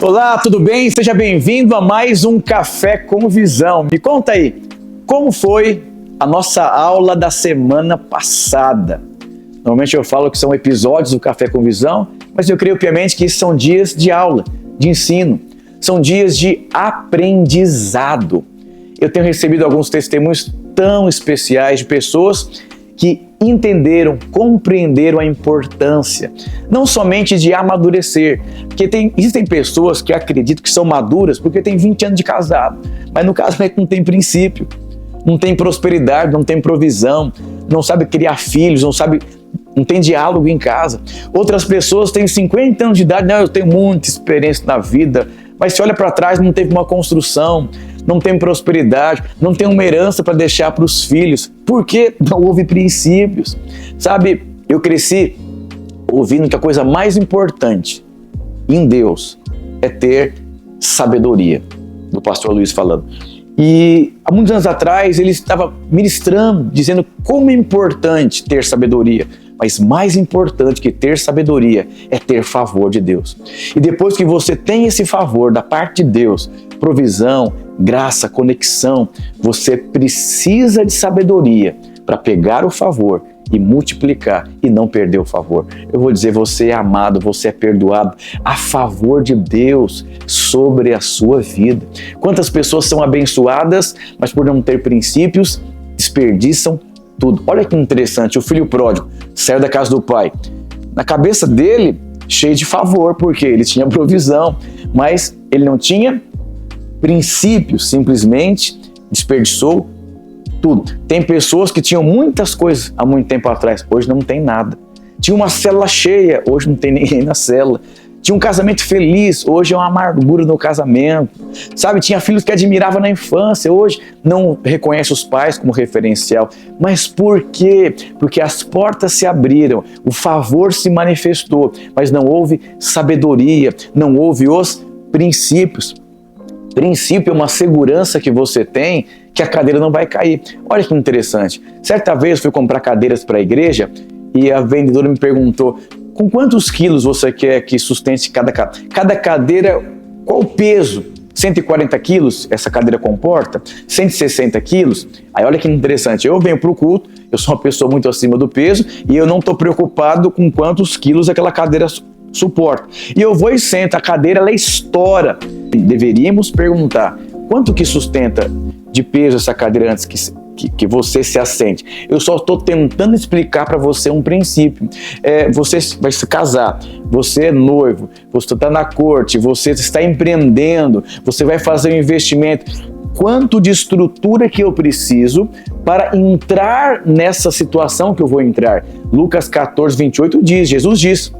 Olá, tudo bem? Seja bem-vindo a mais um Café com Visão. Me conta aí, como foi a nossa aula da semana passada? Normalmente eu falo que são episódios do Café com Visão, mas eu creio piamente que são dias de aula, de ensino, são dias de aprendizado. Eu tenho recebido alguns testemunhos tão especiais de pessoas que entenderam, compreenderam a importância, não somente de amadurecer, porque existem pessoas que acreditam que são maduras porque têm 20 anos de casado, mas no caso é que não tem princípio, não tem prosperidade, não tem provisão, não sabe criar filhos, não tem diálogo em casa. Outras pessoas têm 50 anos de idade, não, eu tenho muita experiência na vida, mas se olha para trás, não teve uma construção, não tem prosperidade, não tem uma herança para deixar para os filhos, porque não houve princípios. Sabe, eu cresci ouvindo que a coisa mais importante em Deus é ter sabedoria, do pastor Luiz falando. E há muitos anos atrás ele estava ministrando, dizendo como é importante ter sabedoria. Mas mais importante que ter sabedoria é ter favor de Deus. E depois que você tem esse favor da parte de Deus, provisão, graça, conexão, você precisa de sabedoria para pegar o favor e multiplicar e não perder o favor. Eu vou dizer, você é amado, você é perdoado, a favor de Deus sobre a sua vida. Quantas pessoas são abençoadas, mas por não ter princípios, desperdiçam tudo. Olha que interessante, o filho pródigo saiu da casa do pai. Na cabeça dele, cheio de favor, porque ele tinha provisão, mas ele não tinha princípios, simplesmente desperdiçou tudo. Tem pessoas que tinham muitas coisas há muito tempo atrás, hoje não tem nada. Tinha uma célula cheia, hoje não tem ninguém na célula. Tinha um casamento feliz, hoje é uma amargura no casamento. Sabe, tinha filhos que admirava na infância, hoje não reconhece os pais como referencial. Mas por quê? Porque as portas se abriram, o favor se manifestou, mas não houve sabedoria, não houve os princípios. Princípio é uma segurança que você tem que a cadeira não vai cair. Olha que interessante. Certa vez eu fui comprar cadeiras para a igreja e a vendedora me perguntou: com quantos quilos você quer que sustente cada cadeira? Cada cadeira, qual o peso? 140 quilos essa cadeira comporta? 160 quilos? Aí olha que interessante, eu venho para o culto, eu sou uma pessoa muito acima do peso e eu não estou preocupado com quantos quilos aquela cadeira suporta. E eu vou e sento, a cadeira ela estoura. Deveríamos perguntar, quanto que sustenta de peso essa cadeira antes que você se assente? Eu só estou tentando explicar para você um princípio. Você vai se casar, você é noivo, você está na corte, você está empreendendo, você vai fazer um investimento. Quanto de estrutura que eu preciso para entrar nessa situação que eu vou entrar? Lucas 14, 28 diz, Jesus diz: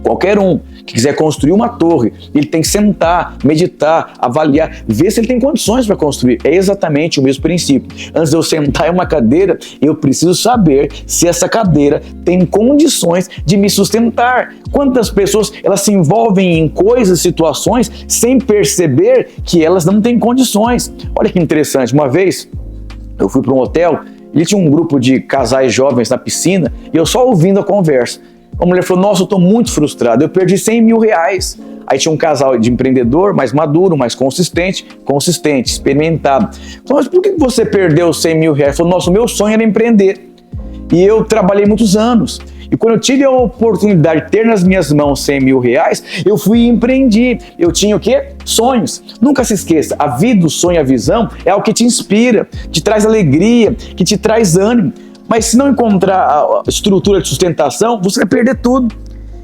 qualquer um que quiser construir uma torre, ele tem que sentar, meditar, avaliar, ver se ele tem condições para construir. É exatamente o mesmo princípio. Antes de eu sentar em uma cadeira, eu preciso saber se essa cadeira tem condições de me sustentar. Quantas pessoas elas se envolvem em coisas, situações, sem perceber que elas não têm condições. Olha que interessante, uma vez eu fui para um hotel e tinha um grupo de casais jovens na piscina e eu só ouvindo a conversa. A mulher falou: nossa, eu estou muito frustrado, eu perdi 100 mil reais. Aí tinha um casal de empreendedor mais maduro, mais consistente, experimentado. Falou: mas por que você perdeu 100 mil reais? Ele falou: nossa, o meu sonho era empreender. E eu trabalhei muitos anos. E quando eu tive a oportunidade de ter nas minhas mãos 100 mil reais, eu fui e empreendi. Eu tinha o quê? Sonhos. Nunca se esqueça, a vida, o sonho, a visão é o que te inspira, te traz alegria, que te traz ânimo. Mas se não encontrar a estrutura de sustentação, você vai perder tudo.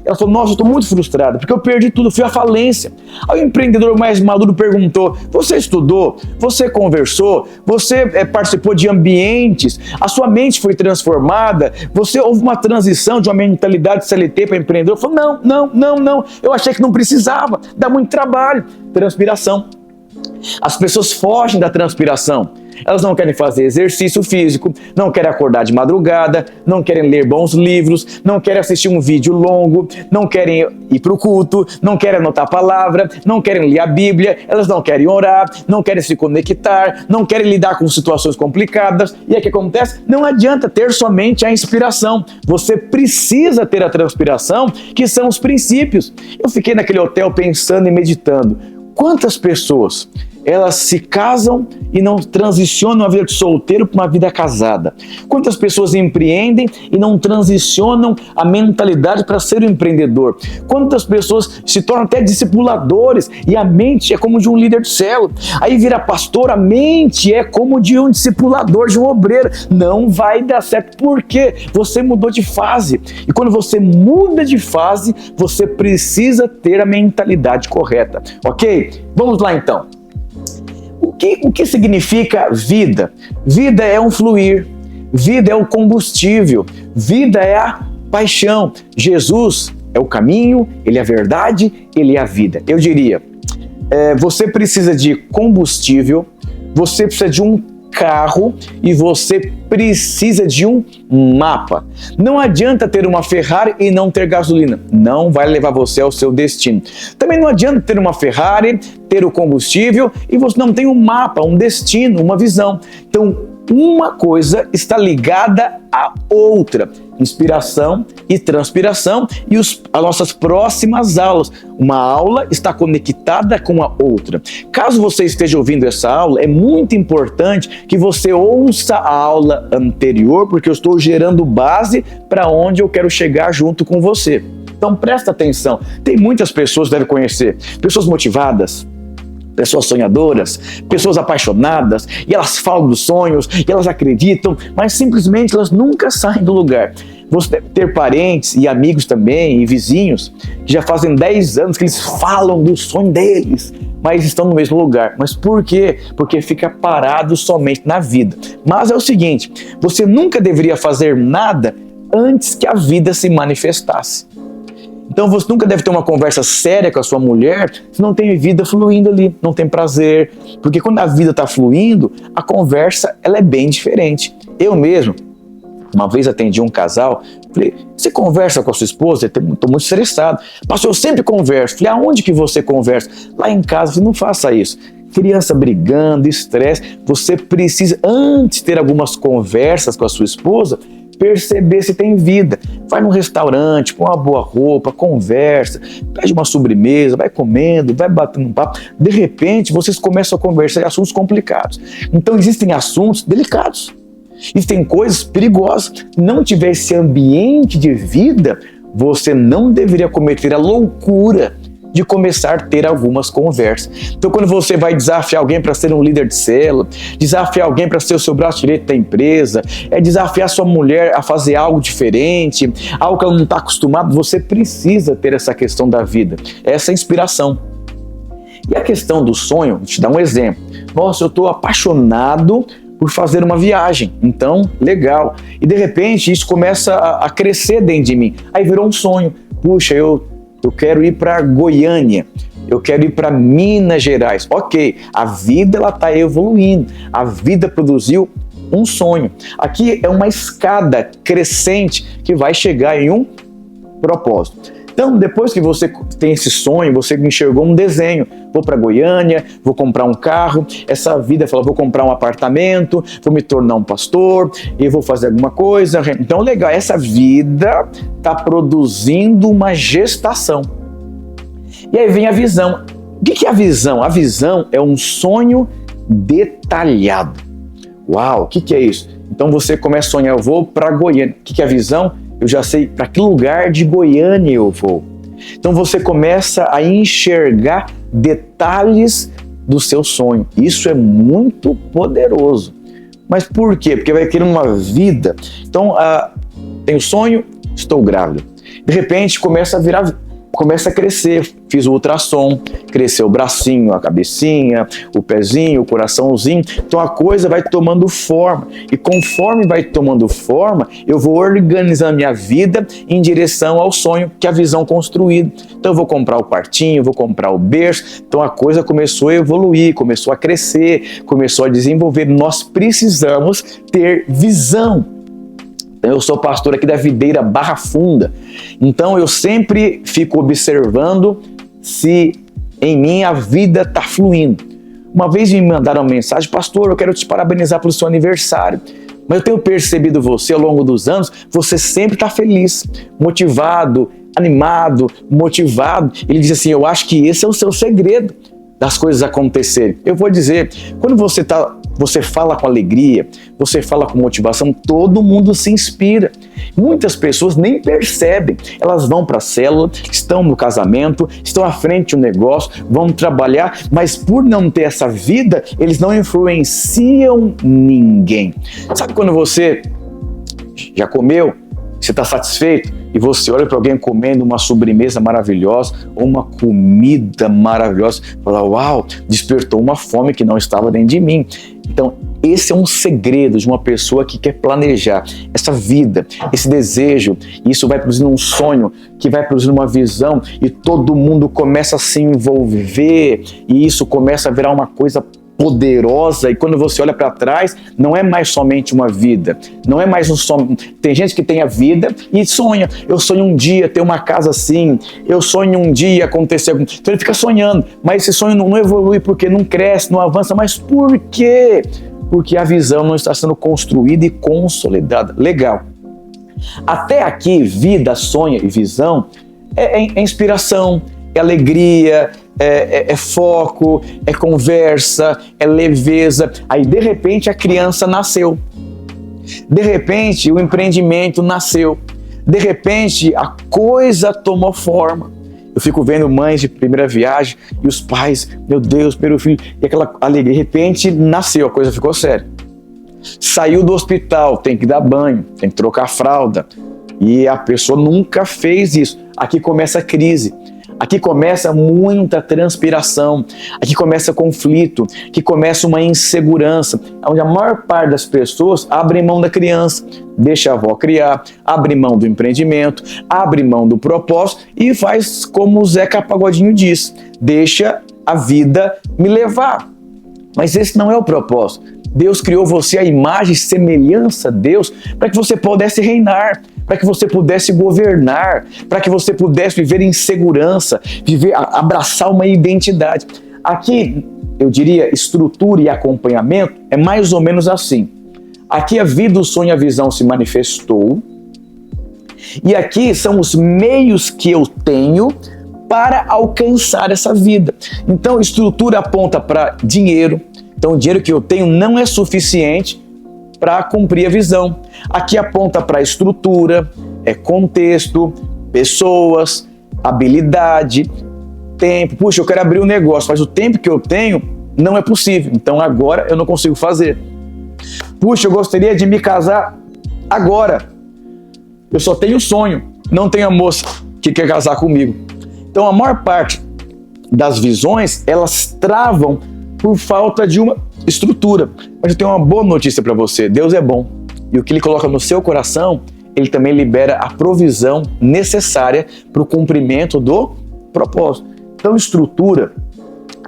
Ela falou: nossa, eu estou muito frustrada, porque eu perdi tudo, fui à falência. Aí o empreendedor mais maduro perguntou: você estudou? Você conversou? Você participou de ambientes? A sua mente foi transformada? Houve uma transição de uma mentalidade CLT para empreendedor? Eu falei: não. Eu achei que não precisava, dá muito trabalho. Transpiração. As pessoas fogem da transpiração. Elas não querem fazer exercício físico, não querem acordar de madrugada, não querem ler bons livros, não querem assistir um vídeo longo, não querem ir para o culto, não querem anotar a palavra, não querem ler a Bíblia, elas não querem orar, não querem se conectar, não querem lidar com situações complicadas. E aí o que acontece? Não adianta ter somente a inspiração. Você precisa ter a transpiração, que são os princípios. Eu fiquei naquele hotel pensando e meditando. Quantas pessoas elas se casam e não transicionam a vida de solteiro para uma vida casada? Quantas pessoas empreendem e não transicionam a mentalidade para ser um empreendedor? Quantas pessoas se tornam até discipuladores e a mente é como de um líder de célula? Aí vira pastor, a mente é como de um discipulador, de um obreiro. Não vai dar certo porque você mudou de fase. E quando você muda de fase, você precisa ter a mentalidade correta. Ok? Vamos lá então. O que significa vida? Vida é um fluir, vida é o combustível, vida é a paixão. Jesus é o caminho, Ele é a verdade, Ele é a vida. Eu diria, você precisa de combustível, você precisa de um carro e você precisa de um mapa. Não adianta ter uma Ferrari e não ter gasolina. Não vai levar você ao seu destino. Também não adianta ter uma Ferrari, ter o combustível e você não tem um mapa, um destino, uma visão. Então, uma coisa está ligada à outra. Inspiração e transpiração e as nossas próximas aulas. Uma aula está conectada com a outra. Caso você esteja ouvindo essa aula, é muito importante que você ouça a aula anterior, porque eu estou gerando base para onde eu quero chegar junto com você. Então presta atenção. Tem muitas pessoas que devem conhecer, pessoas motivadas, pessoas sonhadoras, pessoas apaixonadas, e elas falam dos sonhos, e elas acreditam, mas simplesmente elas nunca saem do lugar. Você deve ter parentes e amigos também, e vizinhos, que já fazem 10 anos que eles falam do sonho deles, mas estão no mesmo lugar. Mas por quê? Porque fica parado somente na vida. Mas é o seguinte, você nunca deveria fazer nada antes que a vida se manifestasse. Então você nunca deve ter uma conversa séria com a sua mulher se não tem vida fluindo ali, não tem prazer. Porque quando a vida está fluindo, a conversa ela é bem diferente. Eu mesmo, uma vez atendi um casal, falei, você conversa com a sua esposa? Estou muito estressado. Pastor, eu sempre converso. Falei, aonde que você conversa? Lá em casa. Falei, não faça isso. Criança brigando, estresse. Você precisa, antes de ter algumas conversas com a sua esposa, perceber se tem vida. Vai num restaurante, com uma boa roupa, conversa, pede uma sobremesa, vai comendo, vai batendo um papo. De repente, vocês começam a conversar em assuntos complicados. Então, existem assuntos delicados. Existem coisas perigosas. Não tiver esse ambiente de vida, você não deveria cometer a loucura de começar a ter algumas conversas. Então, quando você vai desafiar alguém para ser um líder de célula, desafiar alguém para ser o seu braço direito da empresa, desafiar sua mulher a fazer algo diferente, algo que ela não está acostumada, você precisa ter essa questão da vida, essa inspiração. E a questão do sonho, vou te dar um exemplo. Nossa, eu estou apaixonado por fazer uma viagem, então, legal. E de repente, isso começa a crescer dentro de mim. Aí virou um sonho. Puxa, eu quero ir para Goiânia, eu quero ir para Minas Gerais. Ok, a vida ela está evoluindo, a vida produziu um sonho. Aqui é uma escada crescente que vai chegar em um propósito. Então, depois que você tem esse sonho, você enxergou um desenho. Vou para Goiânia, vou comprar um carro. Essa vida fala, vou comprar um apartamento, vou me tornar um pastor e vou fazer alguma coisa. Então, legal, essa vida está produzindo uma gestação. E aí vem a visão. O que é a visão? A visão é um sonho detalhado. Uau, o que é isso? Então você começa a sonhar, eu vou para Goiânia. O que é a visão? Eu já sei para que lugar de Goiânia eu vou. Então você começa a enxergar detalhes do seu sonho. Isso é muito poderoso. Mas por quê? Porque vai querer uma vida. Então, tenho sonho, estou grávida. De repente começa a virar começa a crescer. Fiz o ultrassom, cresceu o bracinho, a cabecinha, o pezinho, o coraçãozinho. Então a coisa vai tomando forma. E conforme vai tomando forma, eu vou organizando a minha vida em direção ao sonho, que é a visão construída. Então eu vou comprar o quartinho, vou comprar o berço. Então a coisa começou a evoluir, começou a crescer, começou a desenvolver. Nós precisamos ter visão. Eu sou pastor aqui da Videira Barra Funda, então eu sempre fico observando se em mim a vida está fluindo. Uma vez me mandaram uma mensagem: pastor, eu quero te parabenizar pelo seu aniversário, mas eu tenho percebido você ao longo dos anos, você sempre está feliz, motivado, animado, motivado. Ele diz assim: eu acho que esse é o seu segredo das coisas acontecerem. Eu vou dizer, quando você fala com alegria, você fala com motivação, todo mundo se inspira. Muitas pessoas nem percebem. Elas vão para a célula, estão no casamento, estão à frente do negócio, vão trabalhar, mas por não ter essa vida, eles não influenciam ninguém. Sabe quando você já comeu, você está satisfeito, e você olha para alguém comendo uma sobremesa maravilhosa ou uma comida maravilhosa, fala: uau, despertou uma fome que não estava dentro de mim. Então, esse é um segredo de uma pessoa que quer planejar essa vida, esse desejo. Isso vai produzindo um sonho, que vai produzindo uma visão, e todo mundo começa a se envolver, e isso começa a virar uma coisa poderosa. E quando você olha para trás, não é mais somente uma vida, não é mais um sonho. Tem gente que tem a vida e sonha: eu sonho um dia ter uma casa assim, eu sonho um dia acontecer. Então ele fica sonhando, mas esse sonho não evolui, porque não cresce, não avança. Mas por quê? Porque a visão não está sendo construída e consolidada. Legal. Até aqui, vida, sonho e visão é inspiração, é alegria, é foco, é conversa, é leveza. Aí de repente a criança nasceu, de repente o empreendimento nasceu, de repente a coisa tomou forma. Eu fico vendo mães de primeira viagem e os pais: meu Deus, primeiro filho, e aquela alegria. De repente nasceu, a coisa ficou séria. Saiu do hospital, tem que dar banho, tem que trocar a fralda, e a pessoa nunca fez isso. Aqui começa a crise. Aqui começa muita transpiração, aqui começa conflito, aqui começa uma insegurança, onde a maior parte das pessoas abre mão da criança, deixa a avó criar, abre mão do empreendimento, abre mão do propósito e faz como o Zeca Pagodinho diz: deixa a vida me levar. Mas esse não é o propósito. Deus criou você à imagem e semelhança de Deus para que você pudesse reinar, para que você pudesse governar, para que você pudesse viver em segurança, abraçar uma identidade. Aqui, eu diria, estrutura e acompanhamento é mais ou menos assim. Aqui a vida, o sonho e a visão se manifestou, e aqui são os meios que eu tenho para alcançar essa vida. Então, estrutura aponta para dinheiro. Então, o dinheiro que eu tenho não é suficiente para cumprir a visão. Aqui aponta para estrutura, contexto, pessoas, habilidade, tempo. Puxa, eu quero abrir um negócio, mas o tempo que eu tenho não é possível. Então, agora eu não consigo fazer. Puxa, eu gostaria de me casar agora. Eu só tenho sonho, não tenho a moça que quer casar comigo. Então, a maior parte das visões, elas travam por falta de uma estrutura. Mas eu tenho uma boa notícia para você: Deus é bom. E o que Ele coloca no seu coração, Ele também libera a provisão necessária para o cumprimento do propósito. Então, estrutura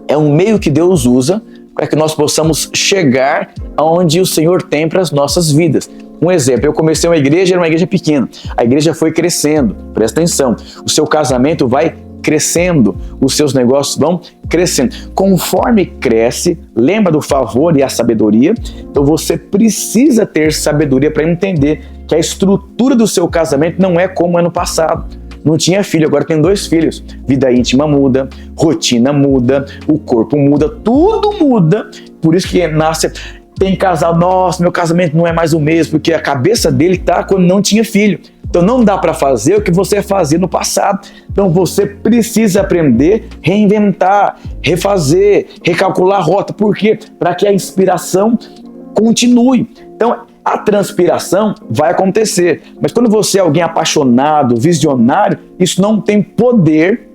é um meio que Deus usa para que nós possamos chegar aonde o Senhor tem para as nossas vidas. Um exemplo: eu comecei uma igreja, era uma igreja pequena. A igreja foi crescendo. Presta atenção. O seu casamento vai crescendo, os seus negócios vão crescendo. Conforme cresce, lembra do favor e a sabedoria? Então você precisa ter sabedoria para entender que a estrutura do seu casamento não é como ano passado. Não tinha filho, agora tem 2 filhos. Vida íntima muda, rotina muda, o corpo muda, tudo muda. Por isso que nasce, tem casal: nossa, meu casamento não é mais o mesmo, porque a cabeça dele está quando não tinha filho. Então não dá para fazer o que você fazia no passado. Então você precisa aprender, reinventar, refazer, recalcular a rota. Por quê? Para que a inspiração continue. Então A transpiração vai acontecer, mas quando você é alguém apaixonado, visionário, isso não tem poder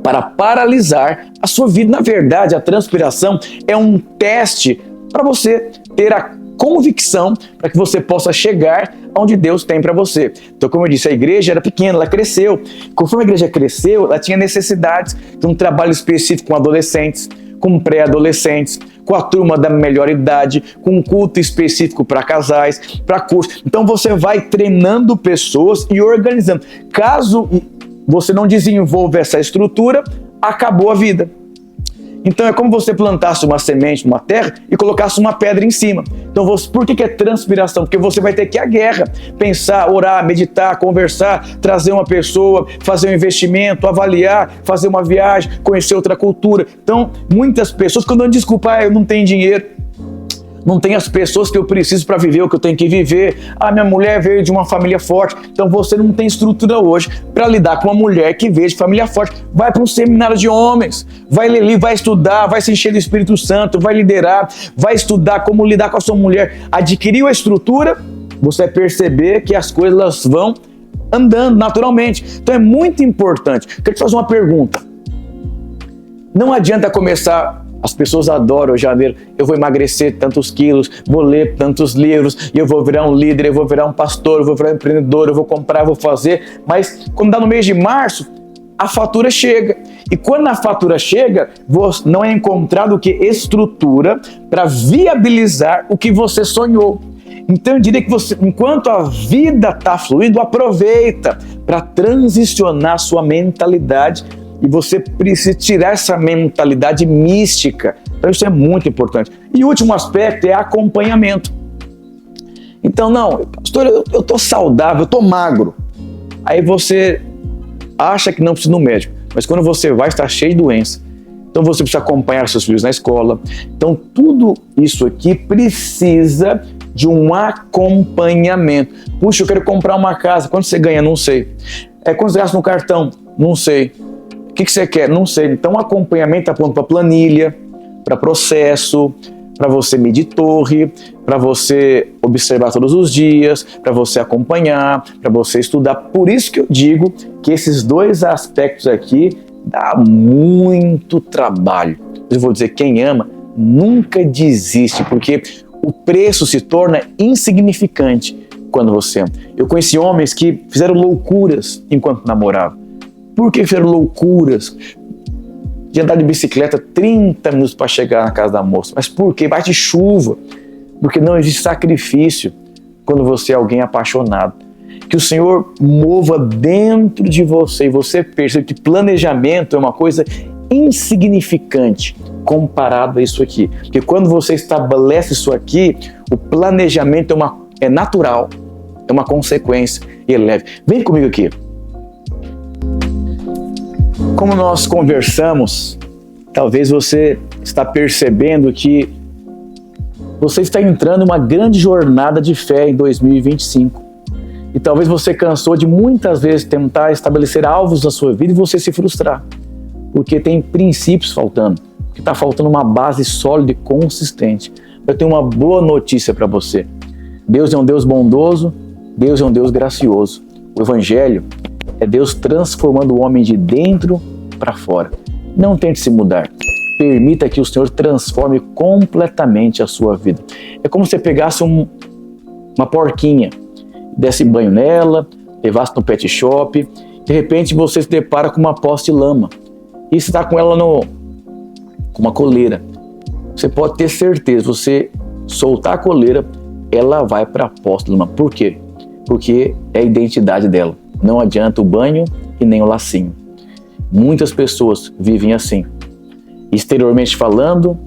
para paralisar a sua vida. Na verdade, a transpiração é um teste para você ter a convicção para que você possa chegar onde Deus tem para você. Então, como eu disse, a igreja era pequena, ela cresceu. Conforme a igreja cresceu, ela tinha necessidades de um trabalho específico com adolescentes, com pré-adolescentes, com a turma da melhor idade, com um culto específico para casais, para cursos. Então você vai treinando pessoas e organizando. Caso você não desenvolva essa estrutura, acabou a vida. Então é como você plantasse uma semente numa terra e colocasse uma pedra em cima. Então por que é transpiração? Porque você vai ter que ir à guerra, pensar, orar, meditar, conversar, trazer uma pessoa, fazer um investimento, avaliar, fazer uma viagem, conhecer outra cultura. Então muitas pessoas, quando dão desculpa, eu não tenho dinheiro, não tem as pessoas que eu preciso para viver o que eu tenho que viver. Minha mulher veio de uma família forte. Então você não tem estrutura hoje para lidar com uma mulher que veio de família forte. Vai para um seminário de homens, vai ler livro, vai estudar, vai se encher do Espírito Santo, vai liderar, vai estudar como lidar com a sua mulher. Adquiriu a estrutura, você vai perceber que as coisas elas vão andando naturalmente. Então é muito importante. Quero te fazer uma pergunta. Não adianta começar... As pessoas adoram janeiro, eu vou emagrecer tantos quilos, vou ler tantos livros, e eu vou virar um líder, eu vou virar um pastor, eu vou virar um empreendedor, eu vou comprar, eu vou fazer. Mas quando dá no mês de março, a fatura chega. E quando a fatura chega, não é encontrado o que? Estrutura para viabilizar o que você sonhou. Então eu diria que você, enquanto a vida está fluindo, aproveita para transicionar sua mentalidade. E você precisa tirar essa mentalidade mística. Então isso é muito importante. E o último aspecto é acompanhamento. Então, não, pastor, eu estou saudável, eu estou magro. Aí você acha que não precisa ir no médico, mas quando você vai, está cheio de doença. Então você precisa acompanhar seus filhos na escola. Então tudo isso aqui precisa de um acompanhamento. Puxa, eu quero comprar uma casa. Quanto você ganha? Não sei. Quanto você gasta no cartão? Não sei. O que você quer? Não sei. Então, o acompanhamento aponta para planilha, para processo, para você medir torre, para você observar todos os dias, para você acompanhar, para você estudar. Por isso que eu digo que esses dois aspectos aqui dá muito trabalho. Eu vou dizer, quem ama nunca desiste, porque o preço se torna insignificante quando você ama. Eu conheci homens que fizeram loucuras enquanto namoravam. Por que fizeram loucuras? De andar de bicicleta 30 minutos para chegar na casa da moça. Mas por quê? Bate chuva. Porque não existe sacrifício quando você é alguém apaixonado. Que o Senhor mova dentro de você e você perceba que planejamento é uma coisa insignificante comparado a isso aqui. Porque quando você estabelece isso aqui, o planejamento é natural, é uma consequência e é leve. Vem comigo aqui. Como nós conversamos, talvez você está percebendo que você está entrando em uma grande jornada de fé em 2025. E talvez você cansou de muitas vezes tentar estabelecer alvos na sua vida e você se frustrar. Porque tem princípios faltando, porque está faltando uma base sólida e consistente. Eu tenho uma boa notícia para você. Deus é um Deus bondoso, Deus é um Deus gracioso. O Evangelho é Deus transformando o homem de dentro para fora. Não tente se mudar. Permita que o Senhor transforme completamente a sua vida. É como se você pegasse uma porquinha, desse banho nela, levasse no pet shop, de repente você se depara com uma poça de lama e está com ela com uma coleira. Você pode ter certeza, você soltar a coleira, ela vai para a poça de lama. Por quê? Porque é a identidade dela. Não adianta o banho e nem o lacinho. Muitas pessoas vivem assim. Exteriormente falando,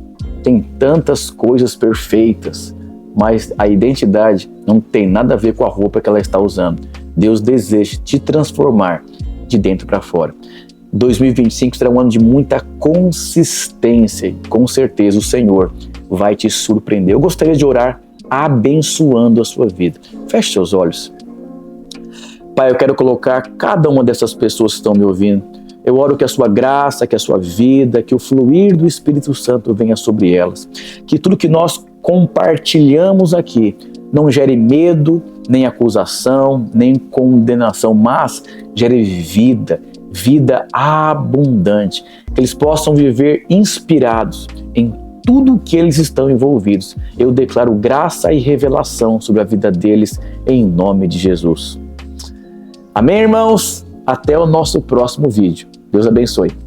tem tantas coisas perfeitas, mas a identidade não tem nada a ver com a roupa que ela está usando. Deus deseja te transformar de dentro para fora. 2025 será um ano de muita consistência e com certeza o Senhor vai te surpreender. Eu gostaria de orar abençoando a sua vida. Feche seus olhos. Pai, eu quero colocar cada uma dessas pessoas que estão me ouvindo. Eu oro que a sua graça, que a sua vida, que o fluir do Espírito Santo venha sobre elas. Que tudo que nós compartilhamos aqui não gere medo, nem acusação, nem condenação, mas gere vida, vida abundante. Que eles possam viver inspirados em tudo que eles estão envolvidos. Eu declaro graça e revelação sobre a vida deles em nome de Jesus. Amém, irmãos? Até o nosso próximo vídeo. Deus abençoe.